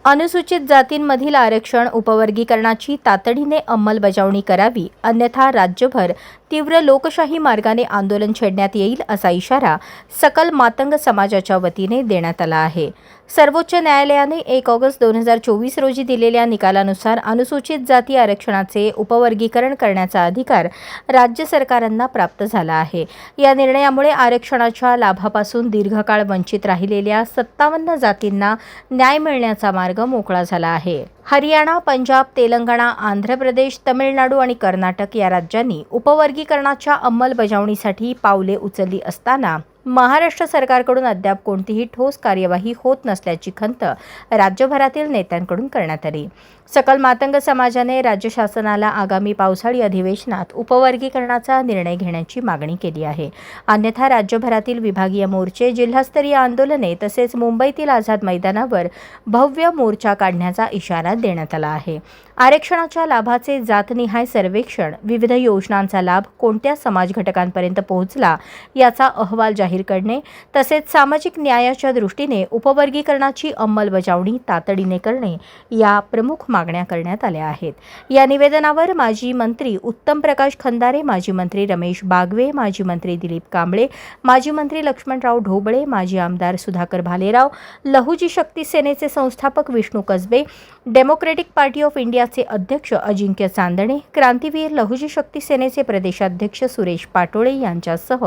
अनुसूचित जातींमधील आरक्षण उपवर्गीकरणाची तातडीने अंमलबजावणी करावी, अन्यथा राज्यभर तीव्र लोकशाही मार्गाने आंदोलन छेडण्यात येईल असा इशारा सकल मातंग समाजाच्या वतीने देण्यात आला आहे. सर्वोच्च न्यायालयाने 1 ऑगस्ट 2024 रोजी दिलेल्या निकालानुसार अनुसूचित जाती आरक्षणाचे उपवर्गीकरण करण्याचा अधिकार राज्य सरकारांना प्राप्त झाला आहे. या निर्णयामुळे आरक्षणाच्या लाभापासून दीर्घकाळ वंचित राहिलेल्या 57 जातींना न्याय मिळण्याचा मार्ग मोकळा झाला आहे. हरियाणा, पंजाब, तेलंगणा, आंध्र प्रदेश, तमिळनाडू आणि कर्नाटक या राज्यांनी उपवर्गीकरणाच्या अंमलबजावणीसाठी पावले उचलली असताना महाराष्ट्र सरकारकडून अद्याप कोणतीही ठोस कार्यवाही होत नसल्याची खंत राज्यभरातील नेत्यांकडून करण्यात आली. सकल मातंग समाजाने राज्य शासनाला आगामी पावसाळी अधिवेशनात उपवर्गीकरणाचा निर्णय घेण्याची मागणी केली आहे. अन्यथा राज्यभरातील विभागीय मोर्चे, जिल्हास्तरीय आंदोलने तसेच मुंबईतील आझाद मैदानावर भव्य मोर्चा काढण्याचा इशारा देण्यात आला आहे. आरक्षणाच्या लाभाचे जातनिहाय सर्वेक्षण, विविध योजनांचा लाभ कोणत्या समाज घटकांपर्यंत पोहोचला याचा अहवाल जाहीर करणे तसेच सामाजिक न्यायाच्या दृष्टीने उपवर्गीकरणाची अंमलबजावणी तातडीने करणे या प्रमुख मागण्या करण्यात आल्या आहेत. या निवेदनावर माजी मंत्री उत्तम प्रकाश खंदारे, माजी मंत्री रमेश बागवे, माजी मंत्री दिलीप कांबळे, माजी मंत्री लक्ष्मणराव ढोबळे, माजी आमदार सुधाकर भालेराव, लहुजी शक्ती सेनेचे संस्थापक विष्णू कसबे, डेमोक्रेटिक पार्टी ऑफ इंडियाचे अध्यक्ष अजिंक्य चांदणे, क्रांतीवीर लहुजी शक्ती सेनेचे प्रदेशाध्यक्ष सुरेश पाटोळे यांच्यासह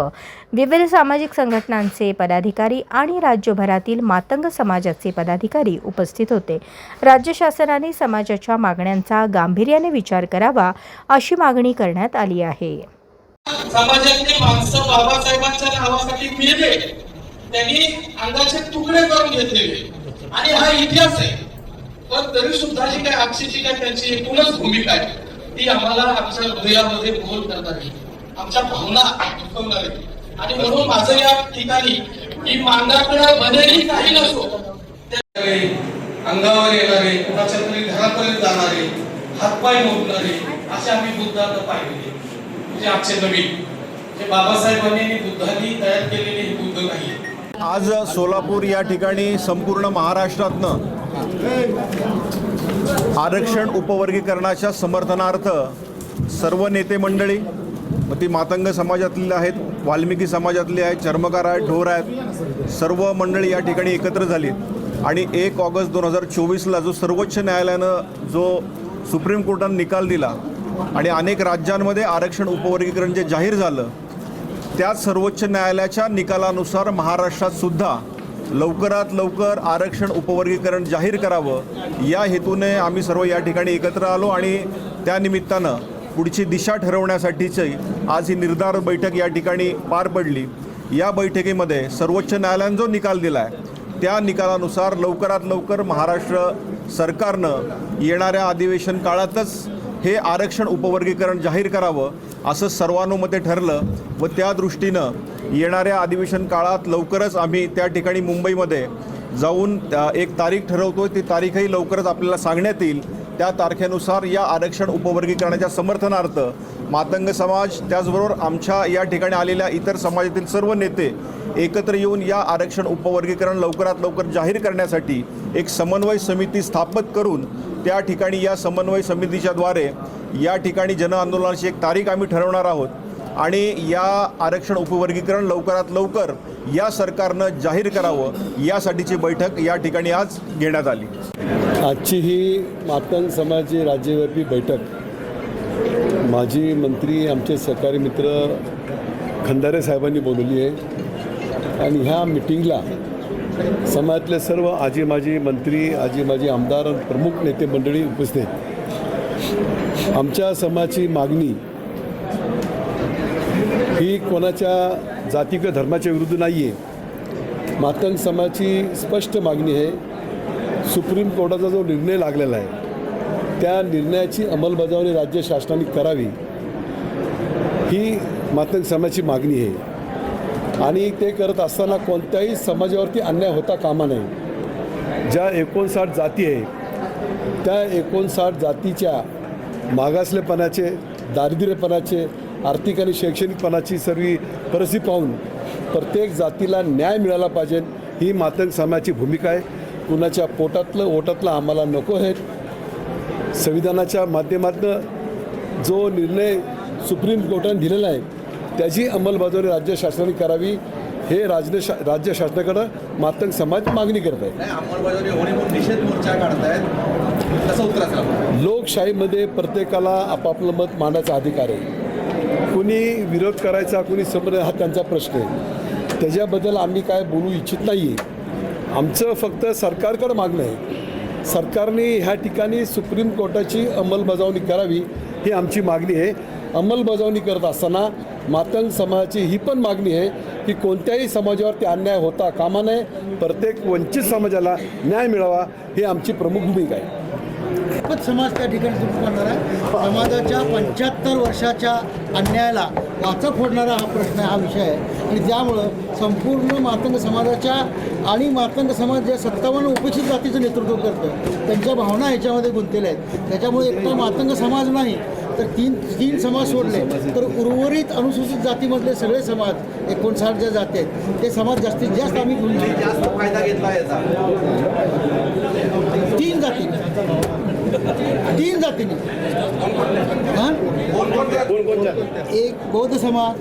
विविध सामाजिक संघटनांचे पदाधिकारी आणि राज्यभरातील मातंग समाजाचे पदाधिकारी उपस्थित होते. राज्य शासनाने समाजाच्या मागण्यांचा गांभीर्याने विचार करावा अशी मागणी करण्यात आली आहे. समाजातले माणसं बाबासाहेबांच्या नावासाठी मेले, त्यांनी अंगाचे तुकडे करून घेतलेले आणि हा इतिहास आहे. पण तरी सुद्धा जी काय आजची जी काय त्यांची एकूणच भूमिका आहे ती आम्हाला आमच्या हृदयामध्ये बोल करणारी, आमच्या भावना दुखवणारी. आणि म्हणून माझं या ठिकाणी ही मांगाकडे बनेली काही नसो, अंगावर येणारे, कुणाच्या तरी घरापर्यंत जाणारे, हातपाय मोडणारे असे आम्ही बुद्धांना पाहिले. म्हणजे आजचे नवीन जे बाबासाहेबांनी आणि बुद्धांनी तयार केलेले हे बुद्ध नाही. आज सोलापूर या ठिकाणी संपूर्ण महाराष्ट्रातनं आरक्षण उपवर्गीकरणाच्या समर्थनार्थ सर्व नेते मंडळी, ती मातंग समाजातली आहेत, वाल्मिकी समाजातली आहेत, चर्मकार आहेत, ढोर आहेत, सर्व मंडळी या ठिकाणी एकत्र झाली. आणि 1 ऑगस्ट 2024ला जो सर्वोच्च न्यायालयानं जो सुप्रीम कोर्टानं निकाल दिला आणि अनेक राज्यांमध्ये आरक्षण उपवर्गीकरण जे जाहीर झालं, त्याच सर्वोच्च न्यायालयाच्या निकालानुसार महाराष्ट्रात सुद्धा लवकरात लवकर आरक्षण उपवर्गीकरण जाहीर करावं या हेतूने आम्ही सर्व या ठिकाणी एकत्र आलो आणि त्यानिमित्तानं पुढची दिशा ठरवण्यासाठीची आज ही निर्धार बैठक या ठिकाणी पार पडली. या बैठकीमध्ये सर्वोच्च न्यायालयानं जो निकाल दिला आहे त्या निकालानुसार लवकरात लवकर महाराष्ट्र सरकारनं येणाऱ्या अधिवेशन काळातच हे आरक्षण उपवर्गीकरण जाहीर करावं असं सर्वानुमते ठरलं व त्या दृष्टीनं येणाऱ्या अधिवेशन काळात लवकरच आम्ही त्या ठिकाणी मुंबईमध्ये जाऊन एक तारीख ठरवतो. ती तारीखही लवकरच आपल्याला सांगण्यात येईल. त्या तारखेनुसार या आरक्षण उपवर्गीकरणाच्या समर्थनार्थ मातंग समाज त्याचबरोबर आमच्या या ठिकाणी आलेल्या इतर समाजातील सर्व नेते एकत्र येऊन या आरक्षण उपवर्गीकरण लवकरात लवकर जाहीर करण्यासाठी एक समन्वय समिती स्थापित करून त्या ठिकाणी या समन्वय समितीच्याद्वारे या ठिकाणी जनआंदोलनाची एक तारीख आम्ही ठरवणार आहोत आणि या आरक्षण उपवर्गीकरण लवकरात लवकर या सरकारनं जाहीर करावं यासाठीची बैठक या ठिकाणी आज घेण्यात आली. आजची ही मातंग समाजाची राज्यव्यापी बैठक माजी मंत्री आमचे सहकारी मित्र खंदारे साहेबांनी बोलवली आहे आणि ह्या मिटिंगला समाजातले सर्व आजी माजी मंत्री, आजी माजी आमदार, प्रमुख नेते मंडळी उपस्थित आहेत. आमच्या समाजाची मागणी ही कोणाच्या जाती किंवा धर्माच्या विरुद्ध नाही आहे. मातंग समाजाची स्पष्ट मागणी आहे, सुप्रीम कोर्टाचा जो निर्णय लागलेला आहे त्या निर्णयाची अंमलबजावणी राज्य शासनाने करावी ही मातंग समाजाची मागणी आहे. आणि ते करत असताना कोणत्याही समाजावरती अन्याय होता कामा नये. ज्या 59 जाती आहे त्या 59 जातीच्या मागासलेपणाचे, दारिद्र्यपणाचे, आर्थिक आणि शैक्षणिकपणाची सर्व परिस्थिती पाहून प्रत्येक जातीला न्याय मिळाला पाहिजे ही मातंग समाजाची भूमिका आहे. कुणाच्या पोटातलं ओटातलं आम्हाला नको आहेत. संविधानाच्या माध्यमातून जो निर्णय सुप्रीम कोर्टाने दिलेला आहे त्याची अंमलबजावणी राज्य शासनाने करावी हे राज्य शासनाकडं मातंग समाज मागणी करत आहे. नाही, अंमलबजावणी होणे म्हणून निषेध मोर्चा काढतायत, कसं उत्तर असेल? लोकशाहीमध्ये प्रत्येकाला आपापलं मत मांडायचा अधिकार आहे. कुणी विरोध करायचा, कुणी समोर, हा त्यांचा प्रश्न आहे. त्याच्याबद्दल आम्ही काय बोलू इच्छित नाही आहे. आमचं फक्त सरकारकडं मागणं आहे, सरकारने ह्या ठिकाणी सुप्रीम कोर्टाची अंमलबजावणी करावी ही आमची मागणी आहे. अंमलबजावणी करत असताना मातंग समाजाची ही पण मागणी आहे की कोणत्याही समाजावरती अन्याय होता कामा नये, प्रत्येक वंचित समाजाला न्याय मिळावा ही आमची प्रमुख भूमिका आहे. एकच समाज त्या ठिकाणी सुरू करणार आहे. समाजाच्या 75 वर्षाच्या अन्यायाला वाचा फोडणारा हा प्रश्न आहे, हा विषय आहे. आणि त्यामुळं संपूर्ण मातंग समाजाच्या आणि मातंग समाज जे 57 उपेक्षित जातीचं नेतृत्व करतं त्यांच्या भावना ह्याच्यामध्ये गुंतलेल्या आहेत. त्याच्यामुळे एकटा मातंग समाज नाही तर तीन समाज सोडले तर उर्वरित अनुसूचित जातीमधले सगळे समाज 59 ज्या जाती आहेत ते समाज जास्तीत जास्त आम्ही घेऊन तुम्ही जास्त फायदा घेतला याचा? 3 जातीने हां, एक बौद्ध समाज,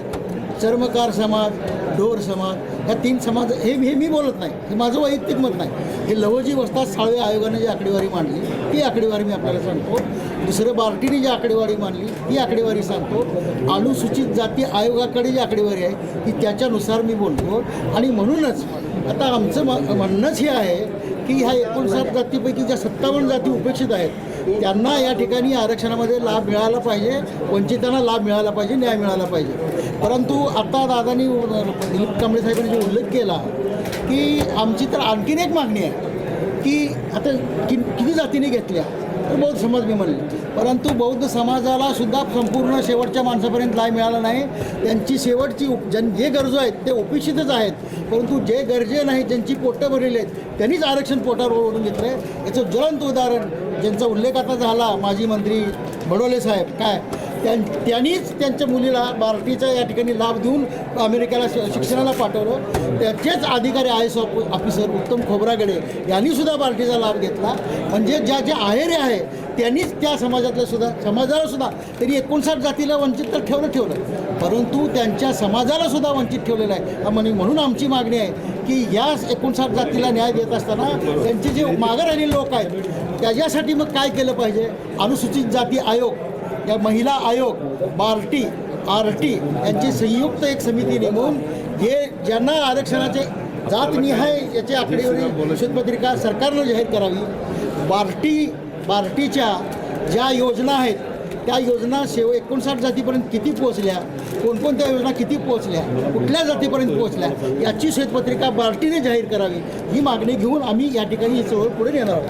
चर्मकार समाज, ढोर समाज, ह्या 3 समाज. हे मी बोलत नाही, हे माझं वैयक्तिक मत नाही. हे लवजी वस्ताद साळवे आयोगाने जी आकडेवारी मांडली ती आकडेवारी मी आपल्याला सांगतो. दुसरं बार्टीने जी आकडेवारी मांडली ती आकडेवारी सांगतो. अनुसूचित जाती आयोगाकडे जी आकडेवारी आहे ती त्याच्यानुसार मी बोलतो. आणि म्हणूनच आता आमचं म्हणणंच हे आहे की ह्या 59 जातीपैकी ज्या 57 जाती उपेक्षित आहेत त्यांना या ठिकाणी आरक्षणामध्ये लाभ मिळाला पाहिजे, वंचितांना लाभ मिळाला पाहिजे, न्याय मिळाला पाहिजे. परंतु आता दादांनी दिलीप कांबळे साहेबांनी जो उल्लेख केला की आमची तर आणखीन एक मागणी आहे की आता किती जातीने घेतल्या तर बौद्ध समाज मी म्हणले, परंतु बौद्ध समाजाला सुद्धा संपूर्ण शेवटच्या माणसापर्यंत न्याय मिळाला नाही. त्यांची शेवटची जे गरजू आहेत ते उपेक्षितच आहेत, परंतु जे गरजे नाहीत, ज्यांची पोटं भरलेली आहेत त्यांनीच आरक्षण पोटावर ओढून घेतलं आहे. याचं ज्वलंत उदाहरण ज्यांचा उल्लेख आता झाला माजी मंत्री बडोले साहेब, काय त्यांनीच त्यांच्या मुलीला बार्टीचा या ठिकाणी लाभ देऊन अमेरिकेला शिक्षणाला पाठवलं. त्याचेच अधिकारी IAS ऑफिसर उत्तम खोब्रागडे यांनीसुद्धा बार्टीचा लाभ घेतला. म्हणजे ज्या आहेरे आहे त्यांनीच त्या समाजाला सुद्धा त्यांनी 59 जातीला वंचित तर ठेवलं, परंतु त्यांच्या समाजाला सुद्धा वंचित ठेवलेलं आहे. म्हणून आमची मागणी आहे की या 59 जातीला न्याय देत असताना त्यांचे जे मागं राहिलेले लोक आहेत त्याच्यासाठी मग काय केलं पाहिजे. अनुसूचित जाती आयोग, या महिला आयोग, बार्टी, RT यांची संयुक्त एक समिती नेमून ज्यांना आरक्षणाचे जातनिहाय याची आकडेवारी श्वेतपत्रिका सरकारनं जाहीर करावी. बार्टीच्या ज्या योजना आहेत त्या योजना 59 जातीपर्यंत किती पोहोचल्या, कोणकोणत्या योजना किती पोहोचल्या, कुठल्या जातीपर्यंत पोहोचल्या याची श्वेतपत्रिका बार्टीने जाहीर करावी ही मागणी घेऊन आम्ही या ठिकाणी ही चळवळ पुढे नेणार आहोत.